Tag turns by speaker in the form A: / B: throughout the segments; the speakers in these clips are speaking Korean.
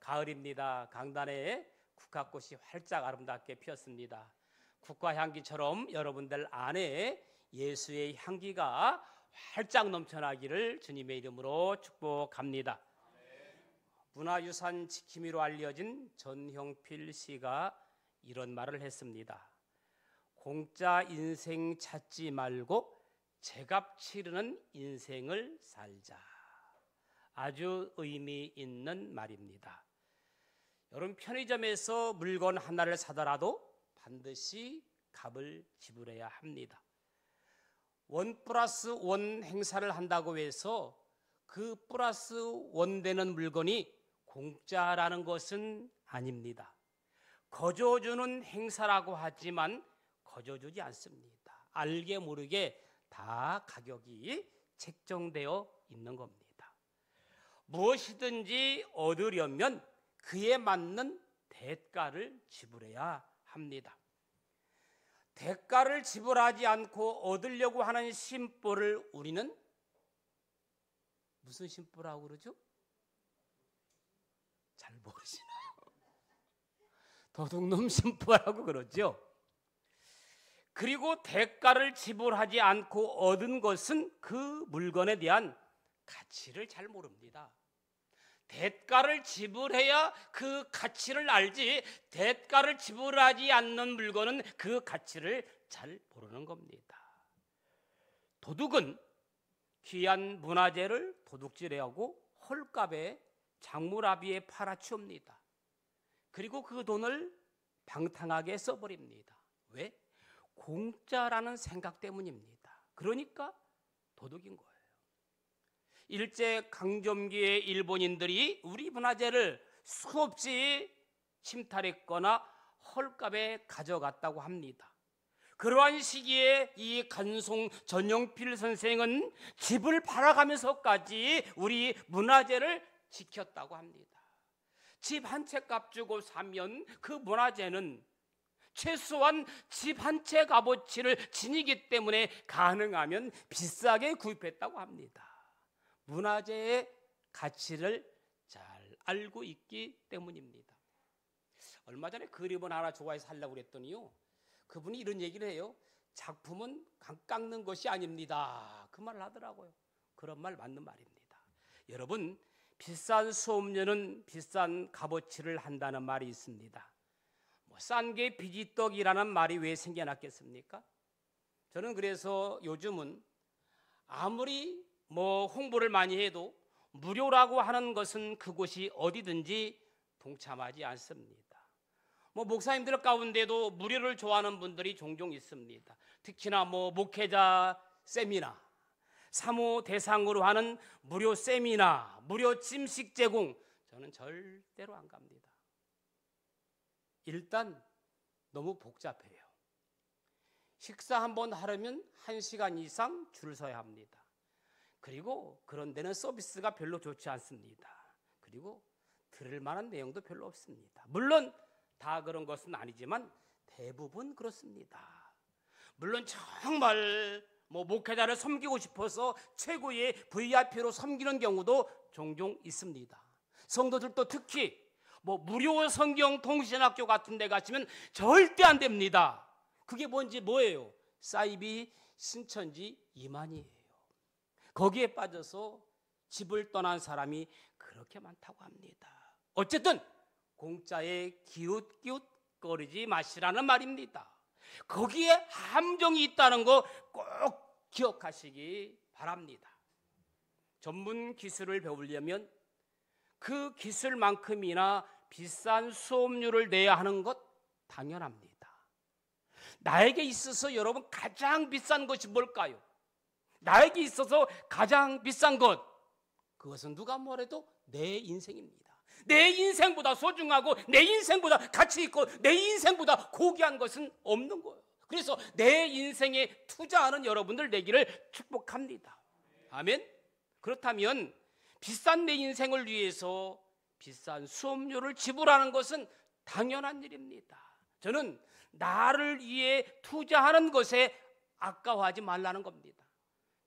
A: 가을입니다. 강단에 국화꽃이 활짝 아름답게 피었습니다. 국화향기처럼 여러분들 안에 예수의 향기가 활짝 넘쳐나기를 주님의 이름으로 축복합니다. 문화유산 지킴이로 알려진 전형필 씨가 이런 말을 했습니다. 공짜 인생 찾지 말고 제값 치르는 인생을 살자. 아주 의미 있는 말입니다. 여러분, 편의점에서 물건 하나를 사더라도 반드시 값을 지불해야 합니다. 1+1 행사를 한다고 해서 그 +1 되는 물건이 공짜라는 것은 아닙니다. 거저주는 행사라고 하지만 거저주지 않습니다. 알게 모르게 다 가격이 책정되어 있는 겁니다. 무엇이든지 얻으려면 그에 맞는 대가를 지불해야 합니다. 대가를 지불하지 않고 얻으려고 하는 심보를 우리는 무슨 심보라고 그러죠? 잘 모르시나요? 도둑놈 심보라고 그러죠. 그리고 대가를 지불하지 않고 얻은 것은 그 물건에 대한 가치를 잘 모릅니다. 대가를 지불해야 그 가치를 알지, 대가를 지불하지 않는 물건은 그 가치를 잘 모르는 겁니다. 도둑은 귀한 문화재를 도둑질하고 헐값에 장물아비에 팔아치웁니다. 그리고 그 돈을 방탕하게 써버립니다. 왜? 공짜라는 생각 때문입니다. 그러니까 도둑인 거예요. 일제강점기의 일본인들이 우리 문화재를 수없이 침탈했거나 헐값에 가져갔다고 합니다. 그러한 시기에 이 간송 전형필 선생은 집을 팔아가면서까지 우리 문화재를 지켰다고 합니다. 집 한 채 값 주고 사면 그 문화재는 최소한 집 한 채 값어치를 지니기 때문에 가능하면 비싸게 구입했다고 합니다. 문화재의 가치를 잘 알고 있기 때문입니다. 얼마 전에 그림을 하나 좋아해서 하려고 그랬더니요, 그분이 이런 얘기를 해요. 작품은 강 깎는 것이 아닙니다. 그 말을 하더라고요. 그런 말 맞는 말입니다. 여러분, 비싼 수업료는 비싼 값어치를 한다는 말이 있습니다. 싼 게 비지떡이라는 말이 왜 생겨났겠습니까? 저는 그래서 요즘은 아무리 홍보를 많이 해도 무료라고 하는 것은 그곳이 어디든지 동참하지 않습니다. 목사님들 가운데도 무료를 좋아하는 분들이 종종 있습니다. 특히나 목회자 세미나, 사모 대상으로 하는 무료 세미나, 무료 찜식 제공, 저는 절대로 안 갑니다. 일단 너무 복잡해요. 식사 한번 하려면 1시간 이상 줄 서야 합니다. 그리고 그런 데는 서비스가 별로 좋지 않습니다. 그리고 들을 만한 내용도 별로 없습니다. 물론 다 그런 것은 아니지만 대부분 그렇습니다. 물론 정말 목회자를 섬기고 싶어서 최고의 VIP로 섬기는 경우도 종종 있습니다. 성도들도 특히 무료 성경 통신학교 같은 데 가시면 절대 안 됩니다. 그게 뭐예요? 사이비 신천지 이만희예요. 거기에 빠져서 집을 떠난 사람이 그렇게 많다고 합니다. 어쨌든 공짜에 기웃기웃거리지 마시라는 말입니다. 거기에 함정이 있다는 거 꼭 기억하시기 바랍니다. 전문 기술을 배우려면 그 기술만큼이나 비싼 수업료를 내야 하는 것 당연합니다. 나에게 있어서 여러분 가장 비싼 것이 뭘까요? 나에게 있어서 가장 비싼 것, 그것은 누가 뭐래도 내 인생입니다. 내 인생보다 소중하고 내 인생보다 가치 있고 내 인생보다 고귀한 것은 없는 거예요. 그래서 내 인생에 투자하는 여러분들 되기를 축복합니다. 아멘. 그렇다면 비싼 내 인생을 위해서 비싼 수업료를 지불하는 것은 당연한 일입니다. 저는 나를 위해 투자하는 것에 아까워하지 말라는 겁니다.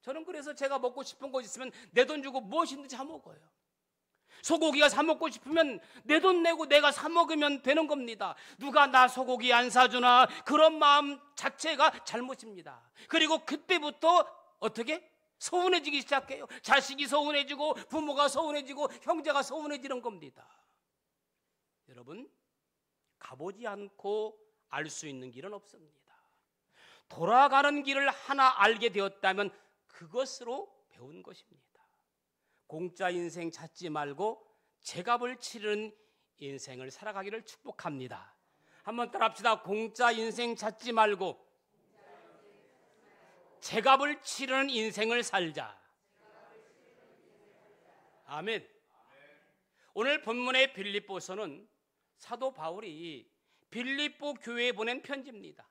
A: 저는 그래서 제가 먹고 싶은 거 있으면 내 돈 주고 무엇이든지 사 먹어요. 소고기가 사 먹고 싶으면 내 돈 내고 내가 사 먹으면 되는 겁니다. 누가 나 소고기 안 사주나, 그런 마음 자체가 잘못입니다. 그리고 그때부터 어떻게? 서운해지기 시작해요. 자식이 서운해지고 부모가 서운해지고 형제가 서운해지는 겁니다. 여러분, 가보지 않고 알 수 있는 길은 없습니다. 돌아가는 길을 하나 알게 되었다면 그것으로 배운 것입니다. 공짜 인생 찾지 말고 제값을 치르는 인생을 살아가기를 축복합니다. 한번 따라합시다. 공짜 인생 찾지 말고 제값을 치르는 인생을 살자. 아멘. 오늘 본문의 빌립보서는 사도 바울이 빌립보 교회에 보낸 편지입니다.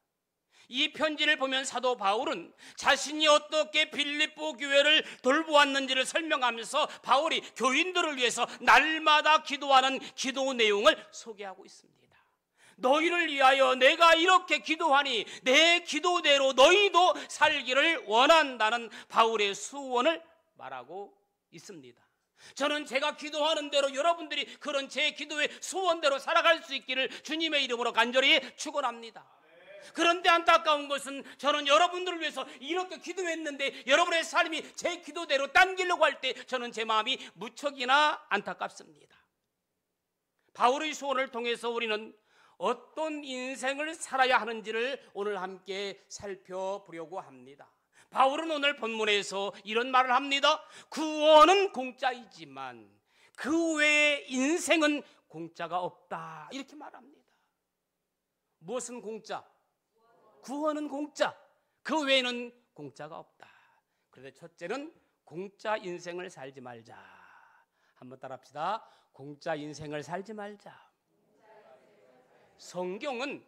A: 이 편지를 보면 사도 바울은 자신이 어떻게 빌립보 교회를 돌보았는지를 설명하면서 바울이 교인들을 위해서 날마다 기도하는 기도 내용을 소개하고 있습니다. 너희를 위하여 내가 이렇게 기도하니 내 기도대로 너희도 살기를 원한다는 바울의 수원을 말하고 있습니다. 저는 제가 기도하는 대로 여러분들이 그런 제 기도의 소원대로 살아갈 수 있기를 주님의 이름으로 간절히 축원합니다. 그런데 안타까운 것은 저는 여러분들을 위해서 이렇게 기도했는데 여러분의 삶이 제 기도대로 당기려고 할 때 저는 제 마음이 무척이나 안타깝습니다. 바울의 소원을 통해서 우리는 어떤 인생을 살아야 하는지를 오늘 함께 살펴보려고 합니다. 바울은 오늘 본문에서 이런 말을 합니다. 구원은 공짜이지만 그 외에 인생은 공짜가 없다, 이렇게 말합니다. 무엇은 공짜? 구원은 공짜, 그 외에는 공짜가 없다. 그런데 첫째는 공짜 인생을 살지 말자. 한번 따라합시다. 공짜 인생을 살지 말자. 성경은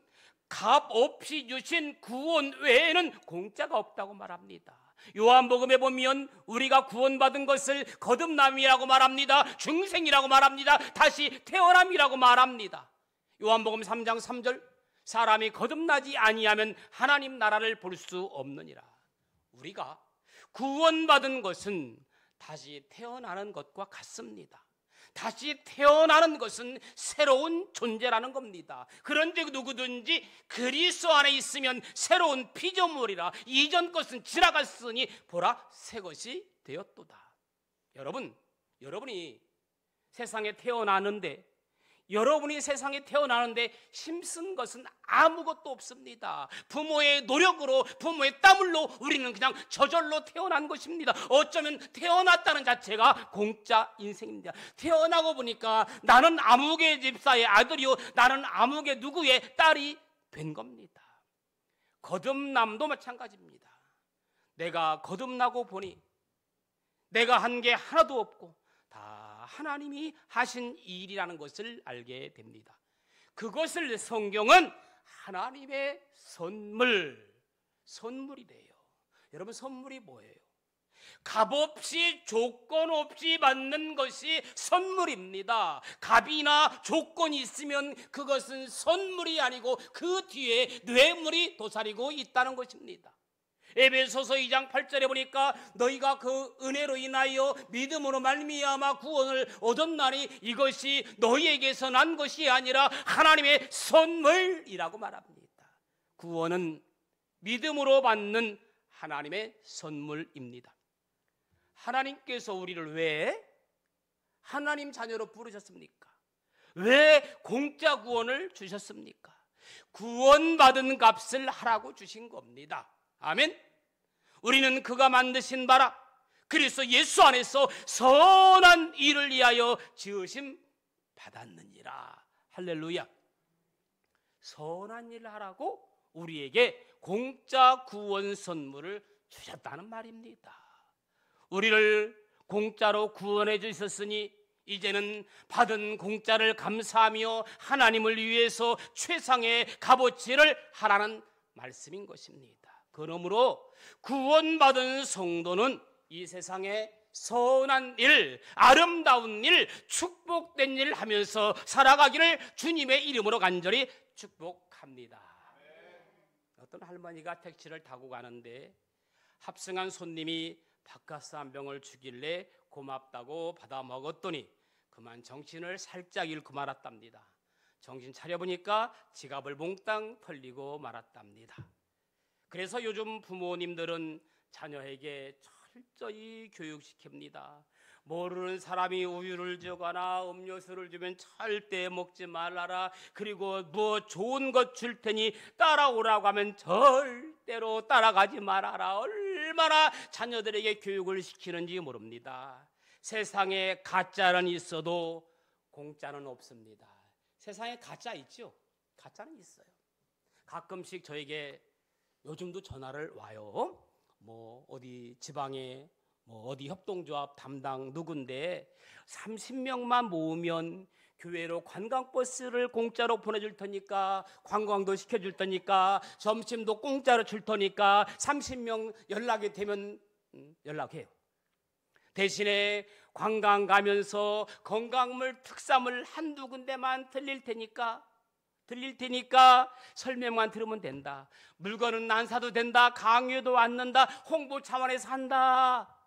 A: 값 없이 주신 구원 외에는 공짜가 없다고 말합니다. 요한복음에 보면 우리가 구원받은 것을 거듭남이라고 말합니다. 중생이라고 말합니다. 다시 태어남이라고 말합니다. 요한복음 3장 3절, 사람이 거듭나지 아니하면 하나님 나라를 볼 수 없느니라. 우리가 구원받은 것은 다시 태어나는 것과 같습니다. 다시 태어나는 것은 새로운 존재라는 겁니다. 그런데 누구든지 그리스도 안에 있으면 새로운 피조물이라. 이전 것은 지나갔으니 보라 새 것이 되었도다. 여러분이 세상에 태어나는데 힘쓴 것은 아무것도 없습니다. 부모의 노력으로, 부모의 땀흘로 우리는 그냥 저절로 태어난 것입니다. 어쩌면 태어났다는 자체가 공짜 인생입니다. 태어나고 보니까 나는 아무개 집사의 아들이요, 나는 아무개 누구의 딸이 된 겁니다. 거듭남도 마찬가지입니다. 내가 거듭나고 보니 내가 한 게 하나도 없고 다 하나님이 하신 일이라는 것을 알게 됩니다. 그것을 성경은 하나님의 선물이래요. 여러분, 선물이 뭐예요? 값없이 조건 없이 받는 것이 선물입니다. 값이나 조건이 있으면 그것은 선물이 아니고 그 뒤에 뇌물이 도사리고 있다는 것입니다. 에베소서 2장 8절에 보니까 너희가 그 은혜로 인하여 믿음으로 말미암아 구원을 얻었나니 이것이 너희에게서 난 것이 아니라 하나님의 선물이라고 말합니다. 구원은 믿음으로 받는 하나님의 선물입니다. 하나님께서 우리를 왜 하나님 자녀로 부르셨습니까? 왜 공짜 구원을 주셨습니까? 구원받은 값을 하라고 주신 겁니다. 아멘. 우리는 그가 만드신 바라 그리스도 예수 안에서 선한 일을 위하여 지으심 받았느니라. 할렐루야. 선한 일을 하라고 우리에게 공짜 구원 선물을 주셨다는 말입니다. 우리를 공짜로 구원해 주셨으니 이제는 받은 공짜를 감사하며 하나님을 위해서 최상의 값어치를 하라는 말씀인 것입니다. 그러므로 구원받은 성도는 이 세상에 선한 일, 아름다운 일, 축복된 일 하면서 살아가기를 주님의 이름으로 간절히 축복합니다. 어떤 할머니가 택시를 타고 가는데 합승한 손님이 바카스 한 병을 주길래 고맙다고 받아 먹었더니 그만 정신을 살짝 잃고 말았답니다. 정신 차려보니까 지갑을 몽땅 털리고 말았답니다. 그래서 요즘 부모님들은 자녀에게 철저히 교육시킵니다. 모르는 사람이 우유를 주거나 음료수를 주면 절대 먹지 말아라. 그리고 뭐 좋은 것 줄 테니 따라오라고 하면 절대로 따라가지 말아라. 얼마나 자녀들에게 교육을 시키는지 모릅니다. 세상에 가짜는 있어도 공짜는 없습니다. 세상에 가짜 있죠? 가짜는 있어요. 가끔씩 저에게 요즘도 전화를 와요. 뭐 어디 지방에 뭐 어디 협동조합 담당 누군데 30명만 모으면 교회로 관광버스를 공짜로 보내줄 테니까, 관광도 시켜줄 테니까, 점심도 공짜로 줄 테니까 30명 연락이 되면 연락해요. 대신에 관광 가면서 건강물 특산물 한두 군데만 들릴 테니까 설명만 들으면 된다. 물건은 안 사도 된다. 강요도 않는다. 홍보 차원에서 한다.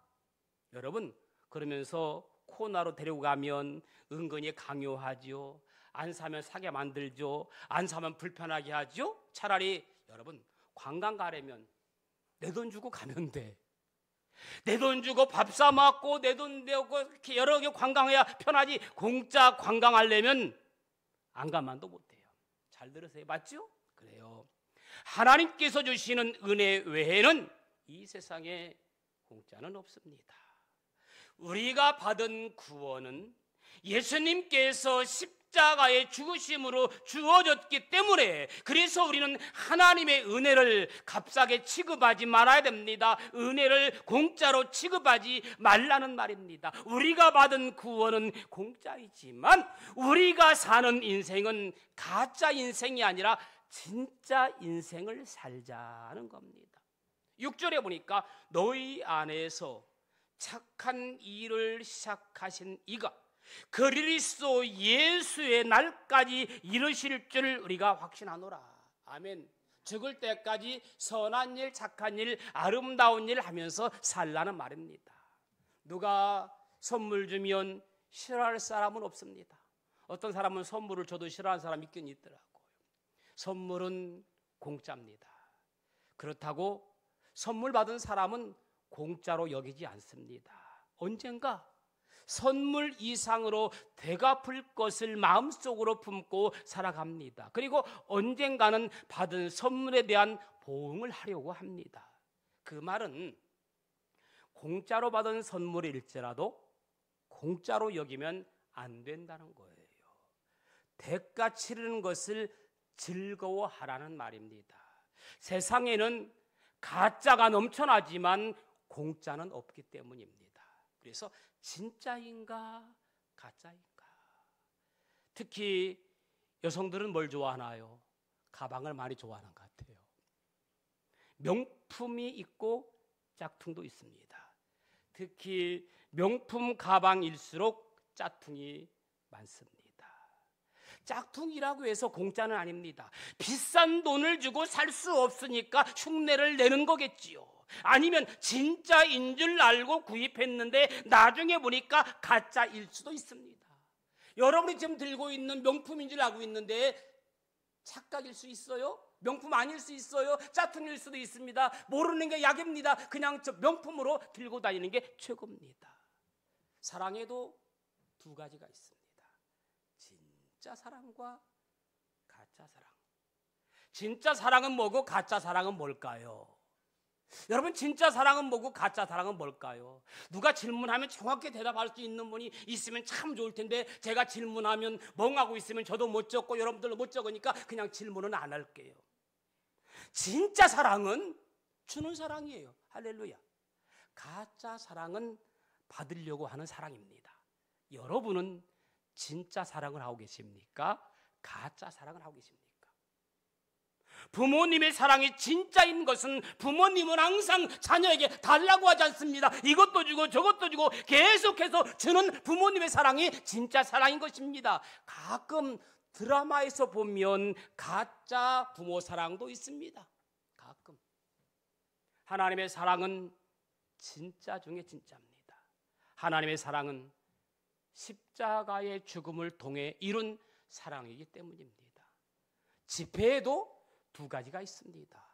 A: 여러분, 그러면서 코로나로 데리고 가면 은근히 강요하죠. 안 사면 사게 만들죠. 안 사면 불편하게 하죠. 차라리 여러분, 관광 가려면 내 돈 주고 가면 돼. 내 돈 주고 밥 사 먹고 내 돈 내고 이렇게 여러 개 관광해야 편하지. 공짜 관광하려면 안 가만도 못해요. 잘 들으세요. 맞죠? 그래요. 하나님께서 주시는 은혜 외에는 이 세상에 공짜는 없습니다. 우리가 받은 구원은 예수님께서 십자가의 죽으심으로 주어졌기 때문에, 그래서 우리는 하나님의 은혜를 값싸게 취급하지 말아야 됩니다. 은혜를 공짜로 취급하지 말라는 말입니다. 우리가 받은 구원은 공짜이지만 우리가 사는 인생은 가짜 인생이 아니라 진짜 인생을 살자는 겁니다. 6절에 보니까 너희 안에서 착한 일을 시작하신 이가 그리스도 예수의 날까지 이르실 줄 우리가 확신하노라. 아멘. 죽을 때까지 선한 일, 착한 일, 아름다운 일 하면서 살라는 말입니다. 누가 선물 주면 싫어할 사람은 없습니다. 어떤 사람은 선물을 줘도 싫어하는 사람이 있긴 있더라고요. 선물은 공짜입니다. 그렇다고 선물 받은 사람은 공짜로 여기지 않습니다. 언젠가 선물 이상으로 되갚을 것을 마음속으로 품고 살아갑니다. 그리고 언젠가는 받은 선물에 대한 보응을 하려고 합니다. 그 말은 공짜로 받은 선물일지라도 공짜로 여기면 안 된다는 거예요. 대가 치르는 것을 즐거워하라는 말입니다. 세상에는 가짜가 넘쳐나지만 공짜는 없기 때문입니다. 그래서 진짜인가 가짜인가. 특히 여성들은 뭘 좋아하나요? 가방을 많이 좋아하는 것 같아요. 명품이 있고 짝퉁도 있습니다. 특히 명품 가방일수록 짝퉁이 많습니다. 짝퉁이라고 해서 공짜는 아닙니다. 비싼 돈을 주고 살 수 없으니까 흉내를 내는 거겠지요. 아니면 진짜인 줄 알고 구입했는데 나중에 보니까 가짜일 수도 있습니다. 여러분이 지금 들고 있는 명품인 줄 알고 있는데 착각일 수 있어요. 명품 아닐 수 있어요. 짝퉁일 수도 있습니다. 모르는 게 약입니다. 그냥 저 명품으로 들고 다니는 게 최고입니다. 사랑에도 두 가지가 있습니다. 진짜 사랑과 가짜 사랑. 진짜 사랑은 뭐고 가짜 사랑은 뭘까요? 여러분, 진짜 사랑은 뭐고 가짜 사랑은 뭘까요? 누가 질문하면 정확히 대답할 수 있는 분이 있으면 참 좋을 텐데, 제가 질문하면 멍하고 있으면 저도 못 적고 여러분들도 못 적으니까 그냥 질문은 안 할게요. 진짜 사랑은 주는 사랑이에요. 할렐루야. 가짜 사랑은 받으려고 하는 사랑입니다. 여러분은 진짜 사랑을 하고 계십니까? 가짜 사랑을 하고 계십니까? 부모님의 사랑이 진짜인 것은 부모님은 항상 자녀에게 달라고 하지 않습니다. 이것도 주고 저것도 주고 계속해서 주는 부모님의 사랑이 진짜 사랑인 것입니다. 가끔 드라마에서 보면 가짜 부모 사랑도 있습니다. 가끔. 하나님의 사랑은 진짜 중에 진짜입니다. 하나님의 사랑은 십자가의 죽음을 통해 이룬 사랑이기 때문입니다. 집회에도 두 가지가 있습니다.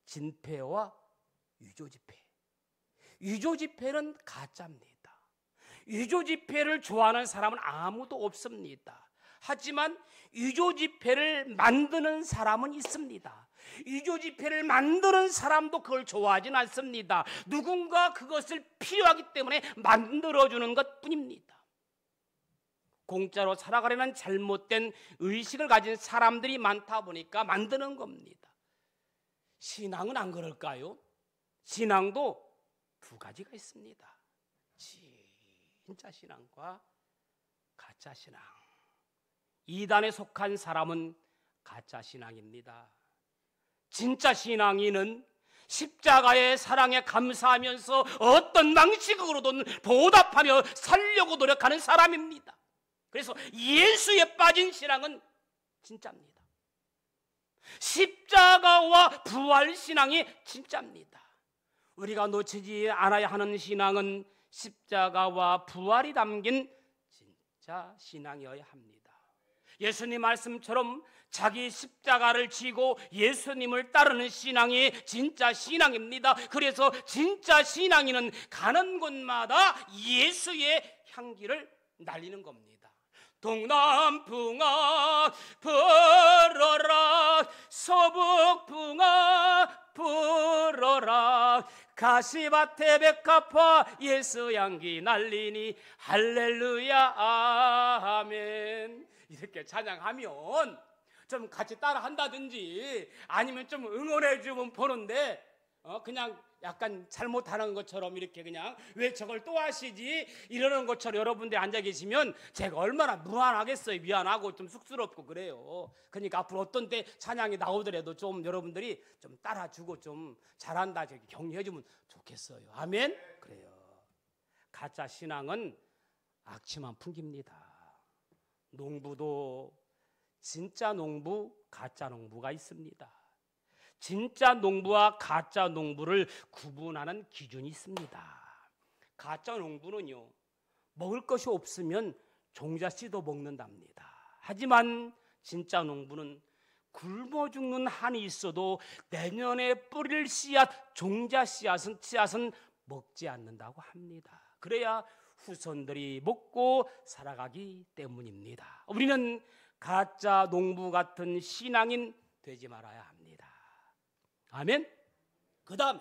A: 진폐와 유조집회. 유조집회는 가짜입니다. 유조집회를 좋아하는 사람은 아무도 없습니다. 하지만 유조집회를 만드는 사람은 있습니다. 유조집회를 만드는 사람도 그걸 좋아하진 않습니다. 누군가 그것을 필요하기 때문에 만들어주는 것뿐입니다. 공짜로 살아가려는 잘못된 의식을 가진 사람들이 많다 보니까 만드는 겁니다. 신앙은 안 그럴까요? 신앙도 두 가지가 있습니다. 진짜 신앙과 가짜 신앙. 이단에 속한 사람은 가짜 신앙입니다. 진짜 신앙인은 십자가의 사랑에 감사하면서 어떤 방식으로든 보답하며 살려고 노력하는 사람입니다. 그래서 예수에 빠진 신앙은 진짜입니다. 십자가와 부활 신앙이 진짜입니다. 우리가 놓치지 않아야 하는 신앙은 십자가와 부활이 담긴 진짜 신앙이어야 합니다. 예수님 말씀처럼 자기 십자가를 지고 예수님을 따르는 신앙이 진짜 신앙입니다. 그래서 진짜 신앙인은 가는 곳마다 예수의 향기를 날리는 겁니다. 동남풍아 불어라, 서북풍아 불어라, 가시밭에 백합화 예수 향기 날리니 할렐루야 아멘. 이렇게 찬양하면 좀 같이 따라 한다든지 아니면 좀 응원해 주면 보는데 그냥 약간 잘못하는 것처럼 이렇게 그냥 왜 저걸 또 하시지 이러는 것처럼 여러분들 앉아 계시면 제가 얼마나 무안하겠어요. 미안하고 좀 쑥스럽고 그래요. 그러니까 앞으로 어떤 때 찬양이 나오더라도 좀 여러분들이 좀 따라주고 좀 잘한다 저기 격려해 주면 좋겠어요. 아멘. 그래요. 가짜 신앙은 악취만 풍깁니다. 농부도 진짜 농부, 가짜 농부가 있습니다. 진짜 농부와 가짜 농부를 구분하는 기준이 있습니다. 가짜 농부는요, 먹을 것이 없으면 종자씨도 먹는답니다. 하지만 진짜 농부는 굶어 죽는 한이 있어도 내년에 뿌릴 씨앗, 종자 씨앗은 먹지 않는다고 합니다. 그래야 후손들이 먹고 살아가기 때문입니다. 우리는 가짜 농부 같은 신앙인 되지 말아야 합니다. 아멘. 그 다음에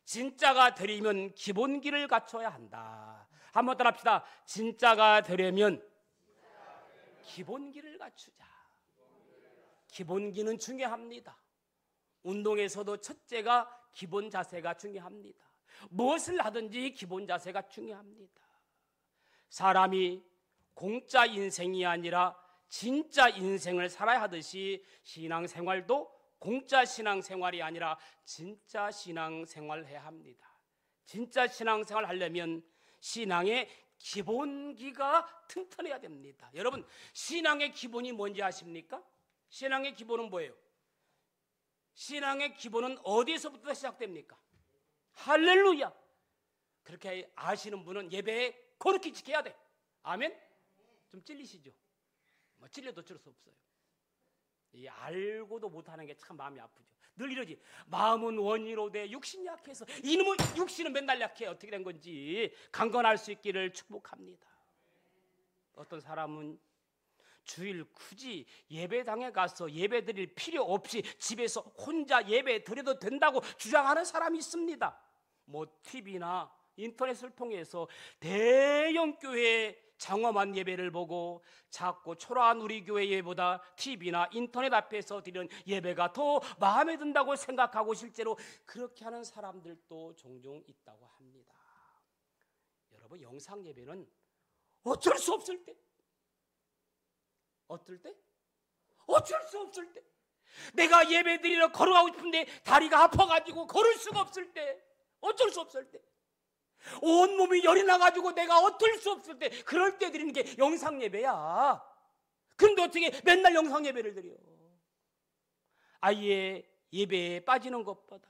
A: 진짜가 되려면 기본기를 갖춰야 한다. 한번 따라합시다. 진짜가 되려면 기본기를 갖추자. 기본기는 중요합니다. 운동에서도 첫째가 기본 자세가 중요합니다. 무엇을 하든지 기본 자세가 중요합니다. 사람이 공짜 인생이 아니라 진짜 인생을 살아야 하듯이 신앙생활도 공짜 신앙생활이 아니라 진짜 신앙생활을 해야 합니다. 진짜 신앙생활을 하려면 신앙의 기본기가 튼튼해야 됩니다. 여러분, 신앙의 기본이 뭔지 아십니까? 신앙의 기본은 뭐예요? 신앙의 기본은 어디서부터 시작됩니까? 할렐루야. 그렇게 아시는 분은 예배에 그렇게 지켜야 돼. 아멘? 좀 찔리시죠? 뭐 찔려도 어쩔 수 없어요. 이 알고도 못하는 게 참 마음이 아프죠. 늘 이러지. 마음은 원이로 돼 육신이 약해서. 이놈의 육신은 맨날 약해. 어떻게 된 건지 강건할 수 있기를 축복합니다. 어떤 사람은 주일 굳이 예배당에 가서 예배 드릴 필요 없이 집에서 혼자 예배 드려도 된다고 주장하는 사람이 있습니다. 뭐 TV나 인터넷을 통해서 대형 교회 장엄한 예배를 보고 작고 초라한 우리 교회 예배보다 TV나 인터넷 앞에서 드리는 예배가 더 마음에 든다고 생각하고 실제로 그렇게 하는 사람들도 종종 있다고 합니다. 여러분, 영상 예배는 어쩔 수 없을 때, 어떨 때? 어쩔 수 없을 때, 내가 예배 드리러 걸어가고 싶은데 다리가 아파가지고 걸을 수가 없을 때, 어쩔 수 없을 때, 온몸이 열이 나가지고 내가 어쩔 수 없을 때, 그럴 때 드리는 게 영상 예배야. 근데 어떻게 맨날 영상 예배를 드려? 아예 예배에 빠지는 것보다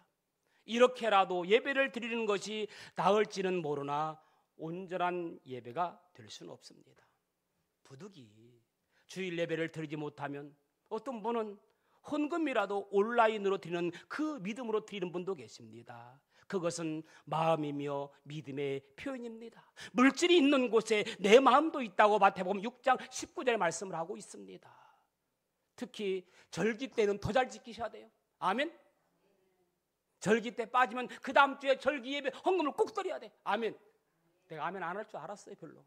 A: 이렇게라도 예배를 드리는 것이 나을지는 모르나 온전한 예배가 될 수는 없습니다. 부득이 주일 예배를 드리지 못하면 어떤 분은 헌금이라도 온라인으로 드리는 그 믿음으로 드리는 분도 계십니다. 그것은 마음이며 믿음의 표현입니다. 물질이 있는 곳에 내 마음도 있다고 마태복음 6장 19절에 말씀을 하고 있습니다. 특히 절기 때는 더 잘 지키셔야 돼요. 아멘. 절기 때 빠지면 그 다음 주에 절기 예배 헌금을 꼭 드려야 돼. 아멘. 내가 아멘 안 할 줄 알았어요. 별로.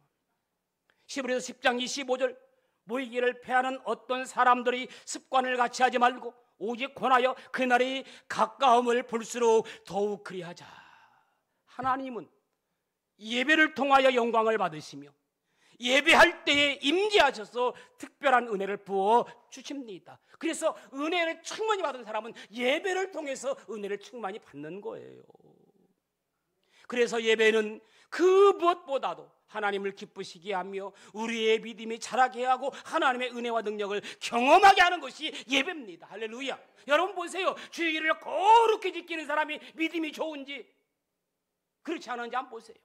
A: 히브리서 10장 25절 모이기를 패하는 어떤 사람들이 습관을 같이 하지 말고 오직 권하여 그날이 가까움을 볼수록 더욱 그리하자. 하나님은 예배를 통하여 영광을 받으시며 예배할 때에 임재하셔서 특별한 은혜를 부어 주십니다. 그래서 은혜를 충만히 받은 사람은 예배를 통해서 은혜를 충만히 받는 거예요. 그래서 예배는 그 무엇보다도 하나님을 기쁘시게 하며 우리의 믿음이 자라게 하고 하나님의 은혜와 능력을 경험하게 하는 것이 예배입니다. 할렐루야. 여러분 보세요. 주일을 거룩히 지키는 사람이 믿음이 좋은지 그렇지 않은지 한번 보세요.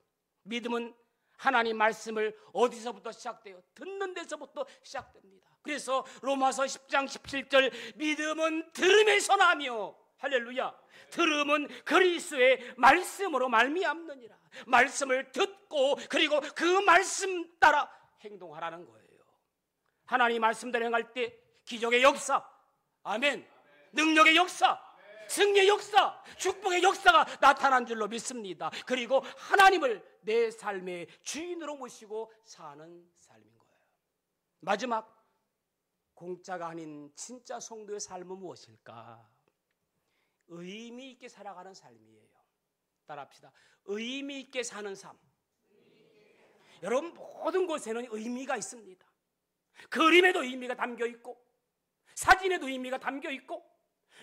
A: 믿음은 하나님 말씀을 어디서부터 시작돼요? 듣는 데서부터 시작됩니다. 그래서 로마서 10장 17절 믿음은 들음에서 나며 할렐루야. 들음은 그리스도의 말씀으로 말미암느니라. 말씀을 듣고 그리고 그 말씀 따라 행동하라는 거예요. 하나님 말씀대로 행할 때 기적의 역사, 아멘, 능력의 역사, 승리의 역사, 축복의 역사가 나타난 줄로 믿습니다. 그리고 하나님을 내 삶의 주인으로 모시고 사는 삶인 거예요. 마지막, 공짜가 아닌 진짜 성도의 삶은 무엇일까? 의미 있게 살아가는 삶이에요. 따라합시다. 의미 있게 사는 삶. 여러분 모든 곳에는 의미가 있습니다. 그림에도 의미가 담겨 있고 사진에도 의미가 담겨 있고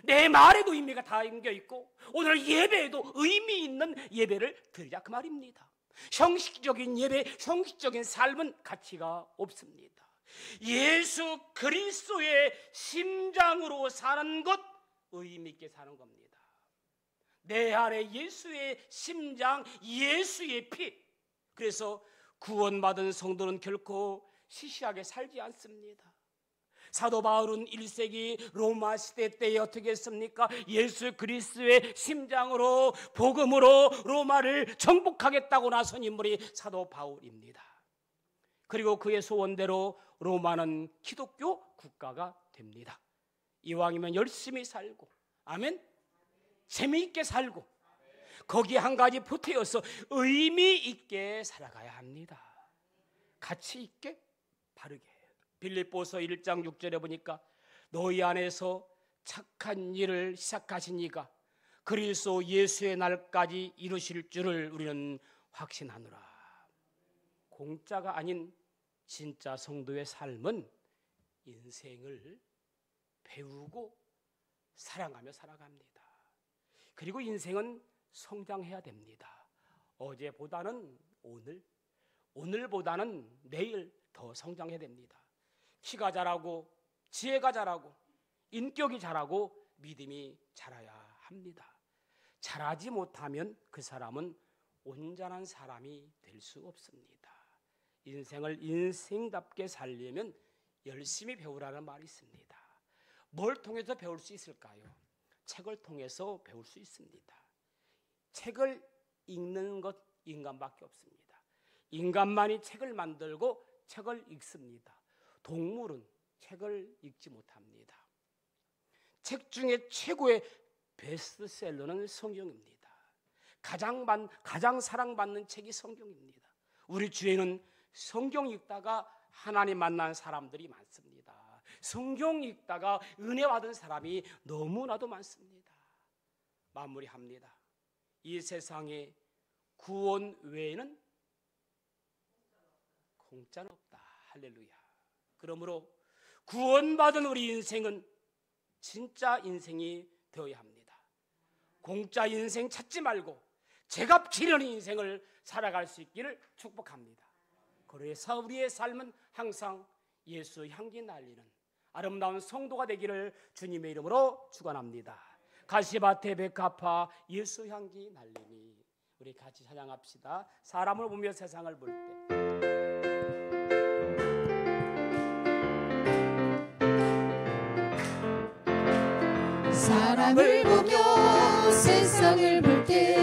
A: 내 말에도 의미가 담겨 있고 오늘 예배에도 의미 있는 예배를 드리자 그 말입니다. 형식적인 예배, 형식적인 삶은 가치가 없습니다. 예수 그리스도의 심장으로 사는 것 의미 있게 사는 겁니다. 내 안에 예수의 심장, 예수의 피. 그래서 구원받은 성도는 결코 시시하게 살지 않습니다. 사도 바울은 1세기 로마 시대 때에 어떻게 했습니까? 예수 그리스도의 심장으로 복음으로 로마를 정복하겠다고 나선 인물이 사도 바울입니다. 그리고 그의 소원대로 로마는 기독교 국가가 됩니다. 이왕이면 열심히 살고 아멘, 재미있게 살고 거기에 한 가지 보태어서 의미 있게 살아가야 합니다. 가치 있게, 바르게. 빌립보서 1장 6절에 보니까 너희 안에서 착한 일을 시작하신 이가 그리스도 예수의 날까지 이루실 줄을 우리는 확신하노라. 공짜가 아닌 진짜 성도의 삶은 인생을 배우고 사랑하며 살아갑니다. 그리고 인생은 성장해야 됩니다. 어제보다는 오늘, 오늘보다는 내일 더 성장해야 됩니다. 키가 자라고 지혜가 자라고 인격이 자라고 믿음이 자라야 합니다. 자라지 못하면 그 사람은 온전한 사람이 될 수 없습니다. 인생을 인생답게 살려면 열심히 배우라는 말이 있습니다. 뭘 통해서 배울 수 있을까요? 책을 통해서 배울 수 있습니다. 책을 읽는 것 인간밖에 없습니다. 인간만이 책을 만들고 책을 읽습니다. 동물은 책을 읽지 못합니다. 책 중에 최고의 베스트셀러는 성경입니다. 가장 사랑받는 책이 성경입니다. 우리 주에는 성경 읽다가 하나님 만난 사람들이 많습니다. 성경 읽다가 은혜 받은 사람이 너무나도 많습니다. 마무리합니다. 이 세상에 구원 외에는 공짜는 없다. 할렐루야. 그러므로 구원받은 우리 인생은 진짜 인생이 되어야 합니다. 공짜 인생 찾지 말고 제값 치려는 인생을 살아갈 수 있기를 축복합니다. 그래서 우리의 삶은 항상 예수 향기 날리는 아름다운 성도가 되기를 주님의 이름으로 축원합니다. 가시밭에 백합화 예수 향기 날리니 우리 같이 찬양합시다. 사람을 보며 세상을 볼 때.
B: 사람을 보며 세상을 볼 때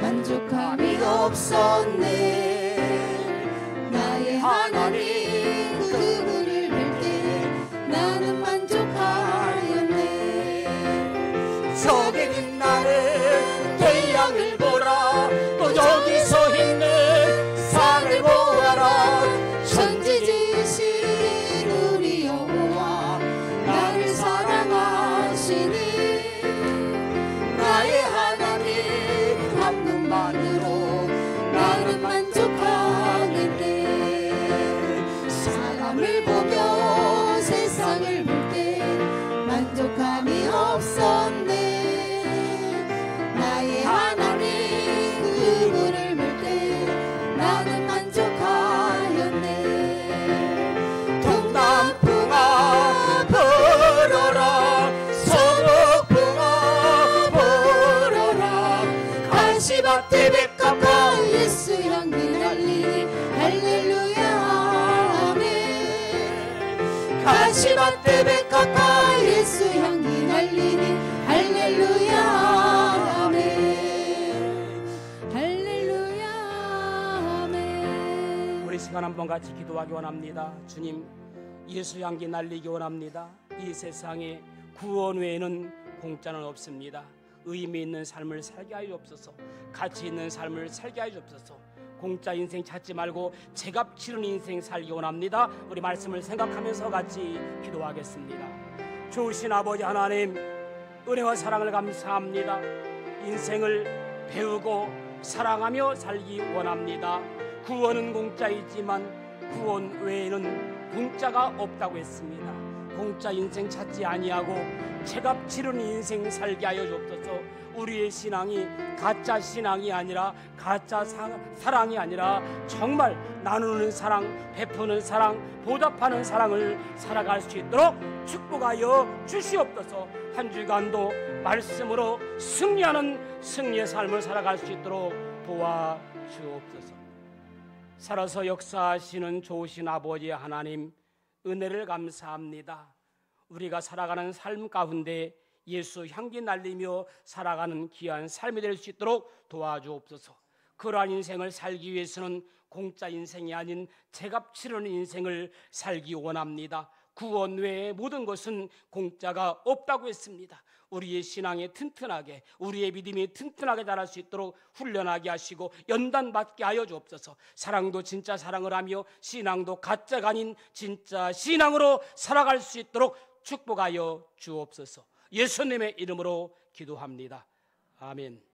B: 만족함이 없었네. 나의 하나님 그분을 볼 때 나는 만족하였네.
A: 저기 빛나는 태양을 보라. 또 저기서 있는 산을 보아라.
B: 천지지으신 우리 여호와 나를 사랑하시니. 나의 하나님 한 분만으로 나는 만족하겠네. 사람을 보며 세상을 볼 때 만족함이 없었네. 나의 하나님 그분을 볼 때 나는 만족하였네.
A: 동남풍아 불어라. 서북풍아 불어라.
B: 가시밭에 백합과 예수 향기 날리니 할렐루야 아멘. 가시밭에 백합과 예수 향기 날리니 할렐루야 아멘. 할렐루야 아멘.
A: 우리 시간 한번 같이 기도하기 원합니다. 주님, 예수 향기 날리기 원합니다. 이 세상에 구원 외에는 공짜는 없습니다. 의미 있는 삶을 살게 하여 주옵소서. 가치 있는 삶을 살게 하여 주옵소서. 공짜 인생 찾지 말고 제값 치른 인생 살기 원합니다. 우리 말씀을 생각하면서 같이 기도하겠습니다. 좋으신 아버지 하나님, 은혜와 사랑을 감사합니다. 인생을 배우고 사랑하며 살기 원합니다. 구원은 공짜이지만 구원 외에는 공짜가 없다고 했습니다. 공짜 인생 찾지 아니하고 제값 치른 인생 살게 하여 주옵소서. 우리의 신앙이 가짜 신앙이 아니라 가짜 사랑이 아니라 정말 나누는 사랑, 베푸는 사랑, 보답하는 사랑을 살아갈 수 있도록 축복하여 주시옵소서. 한 주간도 말씀으로 승리하는 승리의 삶을 살아갈 수 있도록 도와주옵소서. 살아서 역사하시는 좋으신 아버지 하나님, 은혜를 감사합니다. 우리가 살아가는 삶 가운데 예수 향기 날리며 살아가는 귀한 삶이 될 수 있도록 도와주옵소서. 그러한 인생을 살기 위해서는 공짜 인생이 아닌 제값 치르는 인생을 살기 원합니다. 구원 외에 모든 것은 공짜가 없다고 했습니다. 우리의 신앙이 튼튼하게, 우리의 믿음이 튼튼하게 자랄 수 있도록 훈련하게 하시고 연단받게 하여 주옵소서. 사랑도 진짜 사랑을 하며 신앙도 가짜가 아닌 진짜 신앙으로 살아갈 수 있도록 축복하여 주옵소서. 예수님의 이름으로 기도합니다. 아멘.